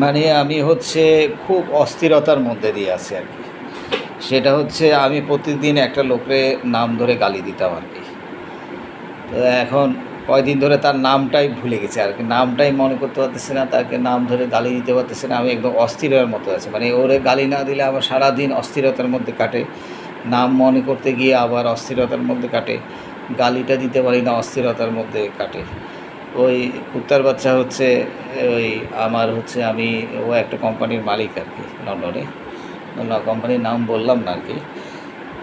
মানে আমি হচ্ছে খুব অস্থিরতার মধ্যে দিয়ে আছি আর কি। সেটা হচ্ছে আমি প্রতিদিন একটা লোকের নাম ধরে গালি দিতাম আর কি। তো এখন কয়দিন ধরে তার নামটাই ভুলে গেছি আর কি, নামটাই মনে করতে পারতেছি না, তাকে নাম ধরে গালি দিতে পারতেছি না। আমি একদম অস্থিরের মতো আছি, মানে ওরে গালি না দিলে আমার সারাদিন অস্থিরতার মধ্যে কাটে। নাম মনে করতে গিয়ে আবার অস্থিরতার মধ্যে কাটে, গালিটা দিতে পারি না, অস্থিরতার মধ্যে কাটে। ওই কুত্তার বাচ্চা হচ্ছে ওই আমার হচ্ছে আমি ও একটা কোম্পানির মালিক আর কি লন্ডনে, না কোম্পানির নাম বললাম না আর কি।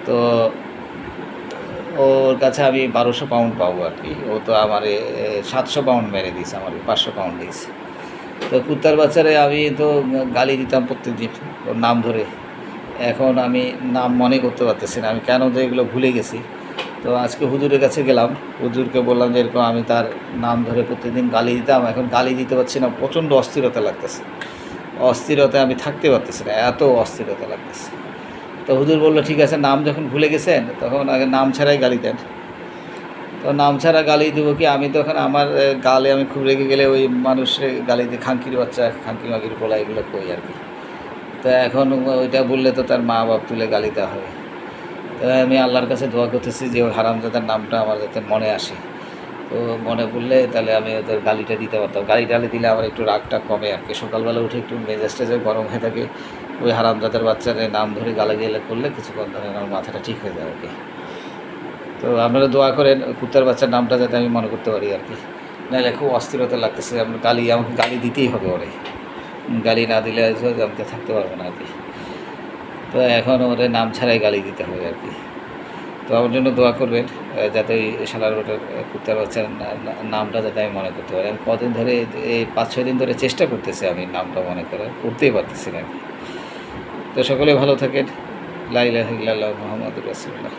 তো ওর কাছে আমি 1200 পাউন্ড পাবো আর কি। ও তো আমার 700 পাউন্ড মেরে দিয়েছে, আমার 500 পাউন্ড দিয়েছে। তো কুত্তার বাচ্চারে আমি তো গালি দিতাম প্রত্যেকদিন ওর নাম ধরে। এখন আমি নাম মনে করতে পারতেছি না, আমি কেন যে এগুলো ভুলে গেছি। তো আজকে হুজুরের কাছে গেলাম, হুজুরকে বললাম যে এরকম আমি তার নাম ধরে প্রত্যেকদিন গালি দিতাম, এখন গালি দিতে পারছি না, প্রচণ্ড অস্থিরতা লাগতেছে। অস্থিরতায় আমি থাকতে পারতেছি না, এত অস্থিরতা লাগতেছে। তো হুজুর বললো ঠিক আছে, নাম যখন ভুলে গেছেন তখন আগে নাম ছাড়াই গালি দেন। তো নাম ছাড়া গালি দেবো কি, আমি তখন আমার গালে আমি খুব রেগে গেলে ওই মানুষের গালি দিয়ে খাঙ্কির বাচ্চা, খাঙ্কি মাকির পোলা, এগুলো কই আর কি। তো এখন ওইটা বললে তো তার মা বাপ তুলে গালি দেওয়া হবে। তো আমি আল্লাহর কাছে দোয়া করতেছি যে ওই হারামজাদার নামটা আমার যাতে মনে আসে। তো মনে পড়লে তাহলে আমি ওদের গালিটা দিতে পারতাম, গালি টালি দিলে আমার একটু রাগটা কমে আর কি। সকালবেলা উঠে একটু মেজাজ টেজাজ গরম হয়ে থাকে, ওই হারামজাদার বাচ্চার নাম ধরে গালাগালি করলে কিছুক্ষণ ধরে আমার মাথাটা ঠিক হয়ে যায় আর কি। তো আপনারা দোয়া করেন কুত্তার বাচ্চার নামটা যাতে আমি মনে করতে পারি আর কি, নাহলে খুব অস্থিরতা লাগতেছে। আপনার আমাকে গালি দিতেই হবে ওরে, গালি না দিলে আমি থাকতে পারবো না আর কি। তো এখন ওরে নাম ছাড়াই গালি দিতে হবে আর কি। তো আমার জন্য দোয়া করবেন যাতে ওই শালার ওটার কুত্তার বাচ্চার নামটা যাতে আমি মনে করতে পারি। আমি কদিন ধরে এই 5-6 দিন ধরে চেষ্টা করতেছি আমি নামটা মনে করার, করতেই পারতেছি না। তো সকলে ভালো থাকেন। লা ইলাহা ইল্লাল্লাহ মুহাম্মাদুর রাসূলুল্লাহ।